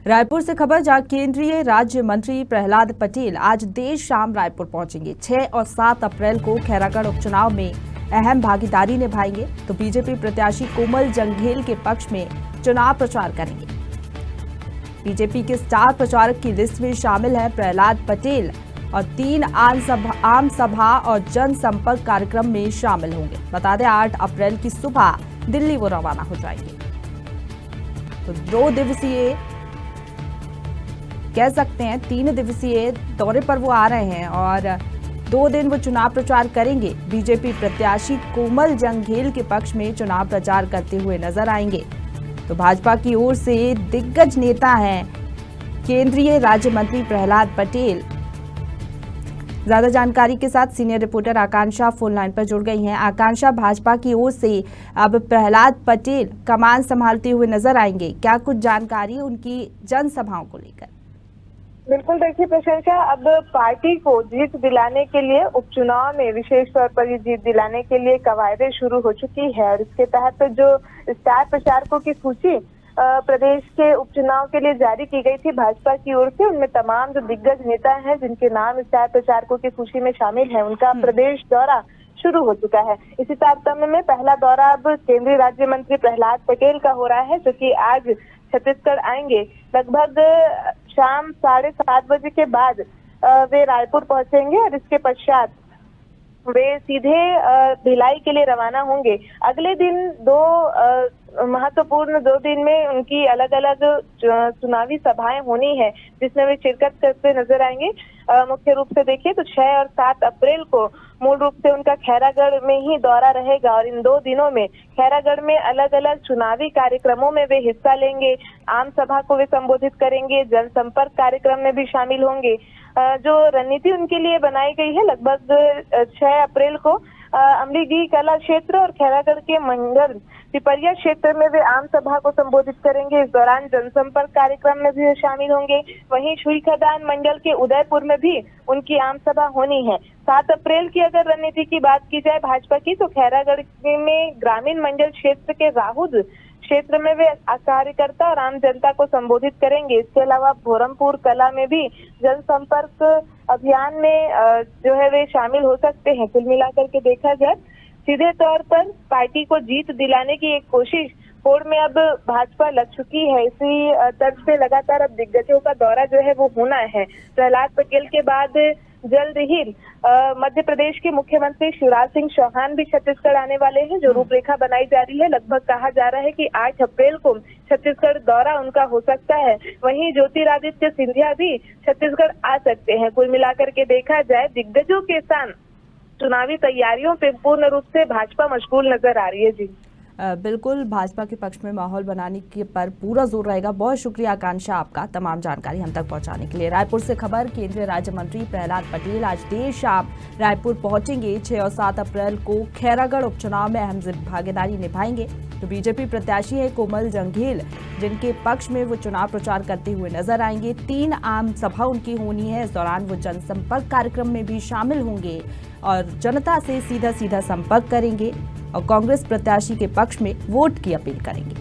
रायपुर से खबर, जहां केंद्रीय राज्य मंत्री प्रहलाद पटेल आज देर शाम रायपुर पहुंचेंगे। 6 और 7 अप्रैल को खैरागढ़ उपचुनाव में अहम भागीदारी निभाएंगे तो बीजेपी प्रत्याशी कोमल जंघेल के पक्ष में चुनाव प्रचार करेंगे। बीजेपी के स्टार प्रचारक की लिस्ट में शामिल है प्रहलाद पटेल और 3 आम सभा और जनसंपर्क कार्यक्रम में शामिल होंगे। बता दें 8 अप्रैल की सुबह दिल्ली वो रवाना हो जाएंगे। तो 2 दिवसीय कह सकते हैं 3 दिवसीय दौरे पर वो आ रहे हैं और 2 दिन वो चुनाव प्रचार करेंगे। बीजेपी प्रत्याशी कोमल जंघेल के पक्ष में चुनाव प्रचार करते हुए नजर आएंगे। तो भाजपा की ओर से दिग्गज नेता हैं केंद्रीय राज्य मंत्री प्रहलाद पटेल। ज्यादा जानकारी के साथ सीनियर रिपोर्टर आकांक्षा फोन लाइन पर जुड़ गई हैं। आकांक्षा, भाजपा की ओर से अब प्रहलाद पटेल कमान संभालते हुए नजर आएंगे, क्या कुछ जानकारी उनकी जनसभाओं को लेकर? बिल्कुल, देखिए प्रशंसा, अब पार्टी को जीत दिलाने के लिए उपचुनाव में विशेष तौर पर ये जीत दिलाने के लिए कवायदें शुरू हो चुकी है और इसके तहत जो स्टार प्रचारकों की सूची प्रदेश के उपचुनाव के लिए जारी की गई थी भाजपा की ओर से, उनमें तमाम जो दिग्गज नेता हैं जिनके नाम स्टार प्रचारकों की सूची में शामिल है, उनका प्रदेश दौरा शुरू हो चुका है। इसी तारतम्य में पहला दौरा अब केंद्रीय राज्य मंत्री प्रहलाद पटेल का हो रहा है, जो कि आज छत्तीसगढ़ आएंगे। लगभग शाम 7:30 बजे के बाद वे रायपुर पहुंचेंगे और इसके पश्चात वे सीधे भिलाई के लिए रवाना होंगे। अगले दिन 2 महत्वपूर्ण 2 दिन में उनकी अलग अलग चुनावी सभाएं होनी है, जिसमें वे शिरकत करते नजर आएंगे। मुख्य रूप से देखिए तो 6 और 7 अप्रैल को मूल रूप से उनका खैरागढ़ में ही दौरा रहेगा और इन 2 दिनों में खैरागढ़ में अलग अलग चुनावी कार्यक्रमों में वे हिस्सा लेंगे। आम सभा को वे संबोधित करेंगे, जनसंपर्क कार्यक्रम में भी शामिल होंगे। जो रणनीति उनके लिए बनाई गई है, लगभग 6 अप्रैल को अमलीगी कला क्षेत्र और खैरागढ़ के मंडल पिपरिया क्षेत्र में वे आम सभा को संबोधित करेंगे। इस दौरान जनसंपर्क कार्यक्रम में भी शामिल होंगे। वहीं शुई खदान मंडल के उदयपुर में भी उनकी आम सभा होनी है। 7 अप्रैल की अगर रणनीति की बात की जाए भाजपा की, तो खैरागढ़ में ग्रामीण मंडल क्षेत्र के राहुल क्षेत्र में वे कार्यकर्ता और आम जनता को संबोधित करेंगे। इसके अलावा भोरमपुर कला में भी जनसंपर्क अभियान में जो है वे शामिल हो सकते हैं। कुल मिलाकर के देखा जाए सीधे तौर पर पार्टी को जीत दिलाने की एक कोशिश होड़ में अब भाजपा लग चुकी है। इसी तर्ज पे लगातार अब दिग्गजों का दौरा जो है वो होना है। प्रहलाद पटेल के बाद जल्द ही मध्य प्रदेश के मुख्यमंत्री शिवराज सिंह चौहान भी छत्तीसगढ़ आने वाले हैं, जो रूपरेखा बनाई जा रही है। लगभग कहा जा रहा है कि 8 अप्रैल को छत्तीसगढ़ दौरा उनका हो सकता है। वहीं ज्योतिरादित्य सिंधिया भी छत्तीसगढ़ आ सकते हैं। कुल मिलाकर के देखा जाए दिग्गजों के साथ चुनावी तैयारियों पे पूर्ण रूप से भाजपा मशगूल नजर आ रही है। जी बिल्कुल, भाजपा के पक्ष में माहौल बनाने के पर पूरा जोर रहेगा। बहुत शुक्रिया आकांक्षा आपका तमाम जानकारी हम तक पहुंचाने के लिए। रायपुर से खबर, केंद्रीय राज्य मंत्री प्रहलाद पटेल आज देर शाम रायपुर पहुंचेंगे। 6 और 7 अप्रैल को खैरागढ़ उपचुनाव में अहम भागीदारी निभाएंगे। तो बीजेपी प्रत्याशी है कोमल जंघेल, जिनके पक्ष में वो चुनाव प्रचार करते हुए नजर आएंगे। 3 आम सभा उनकी होनी है। इस दौरान वो जनसंपर्क कार्यक्रम में भी शामिल होंगे और जनता से सीधा संपर्क करेंगे और कांग्रेस प्रत्याशी के पक्ष में वोट की अपील करेंगे।